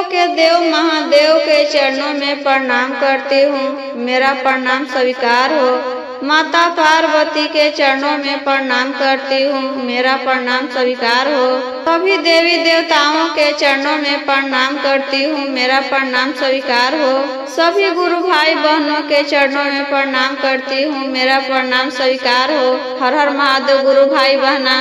के देव महादेव के चरणों में प्रणाम करती हूँ, मेरा प्रणाम स्वीकार हो। माता पार्वती के चरणों में प्रणाम करती हूँ, मेरा प्रणाम स्वीकार हो। सभी देवी देवताओं के चरणों में प्रणाम करती हूँ, मेरा प्रणाम स्वीकार हो। सभी गुरु भाई बहनों के चरणों में प्रणाम करती हूँ, मेरा प्रणाम स्वीकार हो। हर हर महादेव गुरु भाई बहना।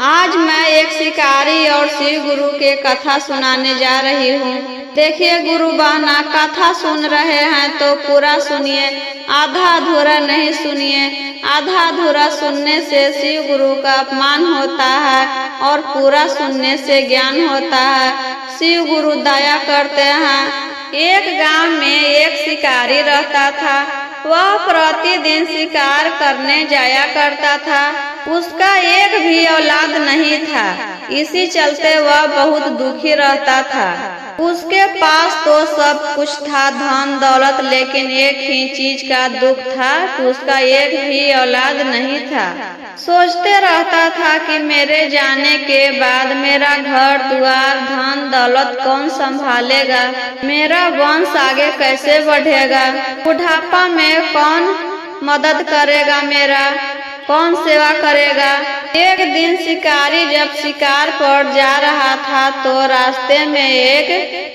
आज मैं एक शिकारी और शिव गुरु के कथा सुनाने जा रही हूँ। देखिए गुरु बहना, कथा सुन रहे हैं तो पूरा सुनिए, आधा अधूरा नहीं सुनिए। आधा अधूरा सुनने से शिव गुरु का अपमान होता है और पूरा सुनने से ज्ञान होता है। शिव गुरु दया करते हैं। एक गांव में एक शिकारी रहता था। वह प्रतिदिन शिकार करने जाया करता था। उसका एक भी औलाद नहीं था, इसी चलते वह बहुत दुखी रहता था। उसके पास तो सब कुछ था, धन दौलत, लेकिन एक ही चीज का दुख था कि उसका एक भी औलाद नहीं था। सोचते रहता था कि मेरे जाने के बाद मेरा घर द्वार धन दौलत कौन संभालेगा, मेरा वंश आगे कैसे बढ़ेगा, बुढ़ापा में कौन मदद करेगा, मेरा कौन सेवा करेगा। एक दिन शिकारी जब शिकार पर जा रहा था तो रास्ते में एक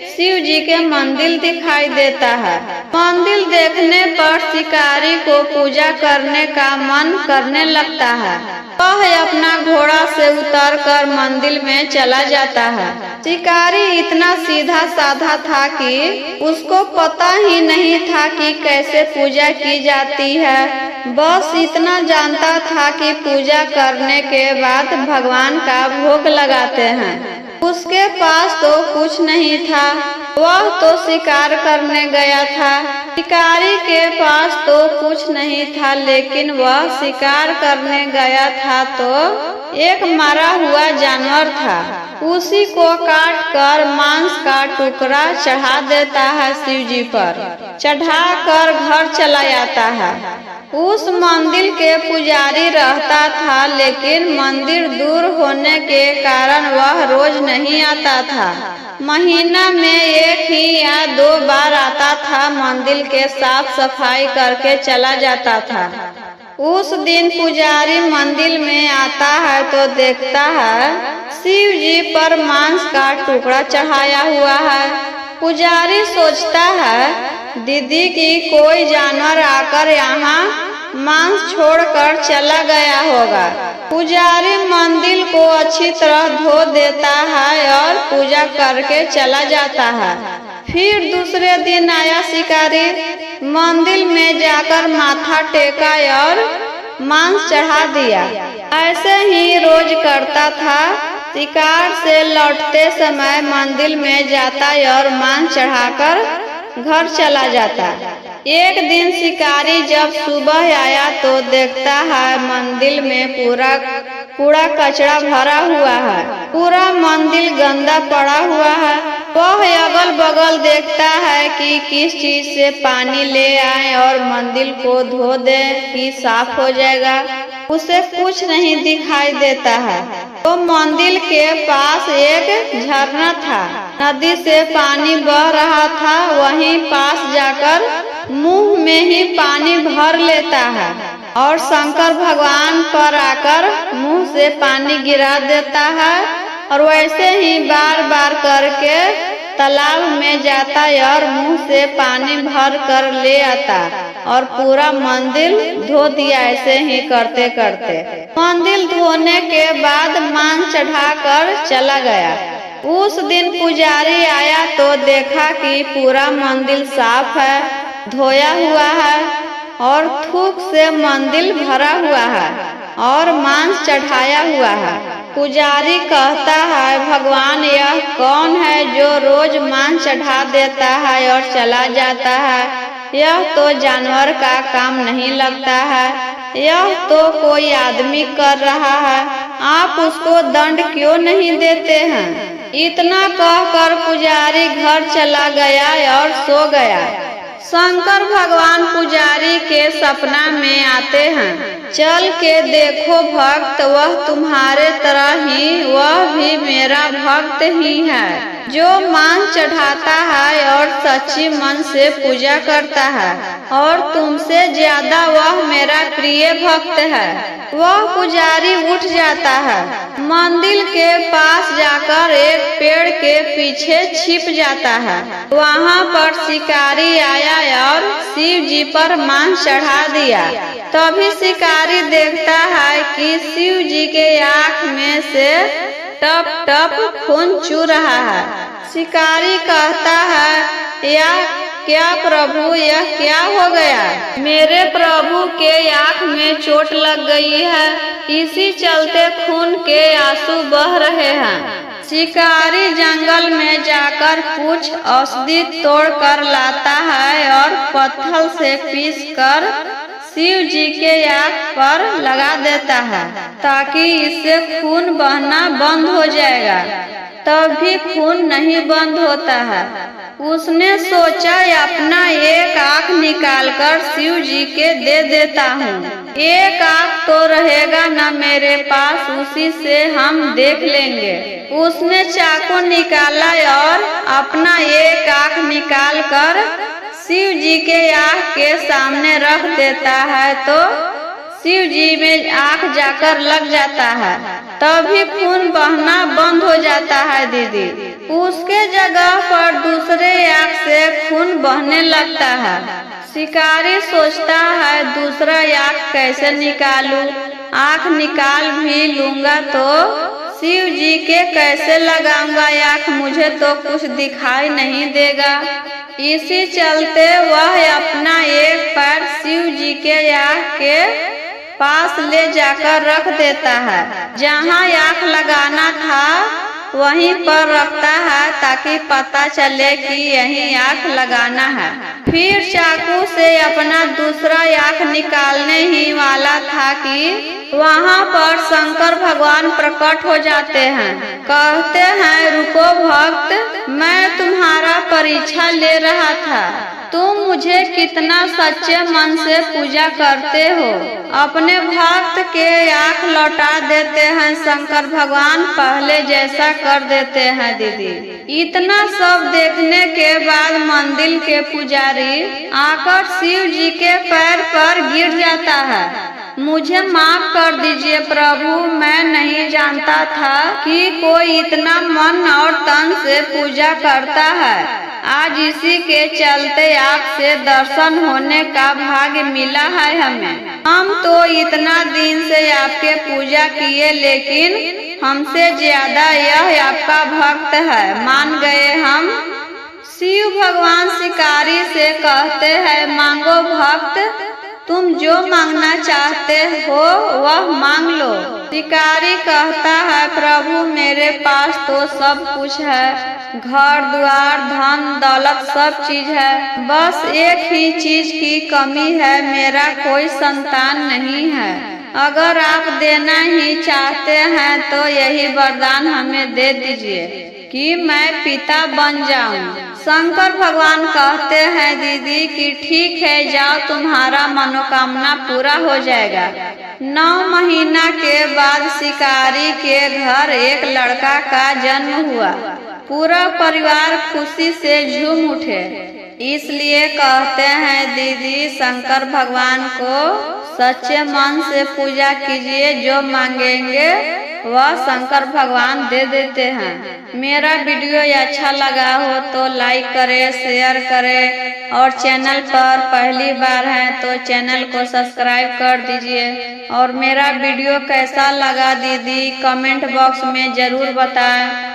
शिव जी के मंदिर दिखाई देता है। मंदिर देखने पर शिकारी को पूजा करने का मन करने लगता है। वह अपना घोड़ा से उतरकर मंदिर में चला जाता है। शिकारी इतना सीधा साधा था कि उसको पता ही नहीं था कि कैसे पूजा की जाती है। बस इतना जानता था कि पूजा करने के बाद भगवान का भोग लगाते हैं। उसके पास तो कुछ नहीं था, वह तो शिकार करने गया था। शिकारी के पास तो कुछ नहीं था, लेकिन वह शिकार करने गया था तो एक मरा हुआ जानवर था। उसी को काट कर मांस का टुकड़ा चढ़ा देता है शिव जी पर। चढ़ा कर घर चला आता है। उस मंदिर के पुजारी रहता था, लेकिन मंदिर दूर होने के कारण वह रोज नहीं आता था। महीना में एक ही या 2 बार आता था। मंदिर के साफ सफाई करके चला जाता था। उस दिन पुजारी मंदिर में आता है तो देखता है शिव जी पर मांस का टुकड़ा चढ़ाया हुआ है। पुजारी सोचता है दीदी की कोई जानवर आकर यहाँ मांस छोड़कर चला गया होगा। पुजारी मंदिर को अच्छी तरह धो देता है और पूजा करके चला जाता है। फिर दूसरे दिन आया शिकारी, मंदिर में जाकर माथा टेका और मांस चढ़ा दिया। ऐसे ही रोज करता था। शिकार से लौटते समय मंदिर में जाता और मांस चढ़ाकर घर चला जाता। एक दिन शिकारी जब सुबह आया तो देखता है मंदिर में पूरा कूड़ा कचरा भरा हुआ है। पूरा मंदिर गंदा पड़ा हुआ है। वह अगल बगल देखता है कि किस चीज से पानी ले आए और मंदिर को धो दे कि साफ हो जाएगा। उसे कुछ नहीं दिखाई देता है। तो मंदिर के पास एक झरना था। नदी से पानी बह रहा था। वहीं पास जाकर मुंह में ही पानी भर लेता है और शंकर भगवान पर आकर मुंह से पानी गिरा देता है। और वैसे ही बार बार करके तालाब में जाता और मुंह से पानी भर कर ले आता और पूरा मंदिर धो दिया। ऐसे ही करते करते मंदिर धोने के बाद मांस चढ़ाकर चला गया। उस दिन पुजारी आया तो देखा कि पूरा मंदिर साफ है, धोया हुआ है और थूक से मंदिर भरा हुआ है और मांस चढ़ाया हुआ है। पुजारी कहता है भगवान यह कौन है जो रोज मांस चढ़ा देता है और चला जाता है। यह तो जानवर का काम नहीं लगता है। यह तो कोई आदमी कर रहा है। आप उसको दंड क्यों नहीं देते हैं। इतना कहकर पुजारी घर चला गया और सो गया। शंकर भगवान पुजारी के सपना में आते हैं। चल के देखो भक्त, वह तुम्हारे तरह ही, वह भी मेरा भक्त ही है। जो मान चढ़ाता है और सच्ची मन से पूजा करता है, और तुमसे ज्यादा वह मेरा प्रिय भक्त है। वह पुजारी उठ जाता है, मंदिर के पास जाकर एक पेड़ के पीछे छिप जाता है। वहाँ पर शिकारी आया और शिव जी पर मांस चढ़ा दिया। तभी शिकारी देखता है कि शिव जी के आँख में से टप टप खून चू रहा है। शिकारी कहता है, यह क्या प्रभु, यह क्या हो गया? मेरे प्रभु के आँख में चोट लग गई है, इसी चलते खून के आंसू बह रहे हैं। शिकारी जंगल में जाकर कुछ औषधि तोड़ कर लाता है और पत्थर से पीस कर शिव जी के आँख पर लगा देता है, ताकि इससे खून बहना बंद हो जाएगा। तब भी खून नहीं बंद होता है। उसने सोचा अपना एक आँख निकालकर शिव जी के दे देता हूँ। एक आँख तो रहेगा न मेरे पास, उसी से हम देख लेंगे। उसने चाकू निकाला और अपना एक आँख निकाल कर शिव जी के आँख के सामने रख देता है, तो शिव जी में आँख जाकर लग जाता है। तभी खून बहना बंद हो जाता है दीदी। उसके जगह पर दूसरे आँख से खून बहने लगता है। शिकारी सोचता है, दूसरा आँख कैसे निकालूं? आँख निकाल भी लूंगा तो शिव जी के कैसे लगाऊंगा आँख? मुझे तो कुछ दिखाई नहीं देगा। इसी चलते वह अपना एक पैर शिव जी के आँख के पास ले जाकर रख देता है। जहाँ आँख लगाना था वहीं पर रखता है, ताकि पता चले कि यहीं आँख लगाना है। फिर चाकू से अपना दूसरा आँख निकालने ही वाला था कि वहाँ पर शंकर भगवान प्रकट हो जाते हैं। कहते हैं, रुको भक्त, मैं तुम्हारा परीक्षा ले रहा था। तुम मुझे कितना सच्चे मन से पूजा करते हो। अपने भक्त के आँख लौटा देते हैं शंकर भगवान, पहले जैसा कर देते हैं दीदी। इतना सब देखने के बाद मंदिर के पुजारी आकर शिव जी के पैर पर गिर जाता है। मुझे माफ कर दीजिए प्रभु, मैं नहीं जानता था कि कोई इतना मन और तन से पूजा करता है। आज इसी के चलते आपसे दर्शन होने का भाग्य मिला है हमें। हम तो इतना दिन से आपके पूजा किए, लेकिन हमसे ज्यादा यह आपका भक्त है, मान गए हम। शिव भगवान शिकारी से कहते हैं, मांगो भक्त, तुम जो मांगना चाहते हो वह मांग लो। शिकारी कहता है, प्रभु मेरे पास तो सब कुछ है, घर द्वार धन दौलत सब चीज है, बस एक ही चीज की कमी है, मेरा कोई संतान नहीं है। अगर आप देना ही चाहते हैं तो यही वरदान हमें दे दीजिए कि मैं पिता बन जाऊं। शंकर भगवान कहते हैं दीदी कि ठीक है, जाओ, तुम्हारा मनोकामना पूरा हो जाएगा। 9 महीना के बाद शिकारी के घर एक लड़का का जन्म हुआ। पूरा परिवार खुशी से झूम उठे। इसलिए कहते हैं दीदी, शंकर भगवान को सच्चे मन से पूजा कीजिए, जो मांगेंगे वह शंकर भगवान दे देते हैं। मेरा वीडियो अच्छा लगा हो तो लाइक करें, शेयर करें, और चैनल पर पहली बार हैं तो चैनल को सब्सक्राइब कर दीजिए। और मेरा वीडियो कैसा लगा दीदी कमेंट बॉक्स में जरूर बताएं।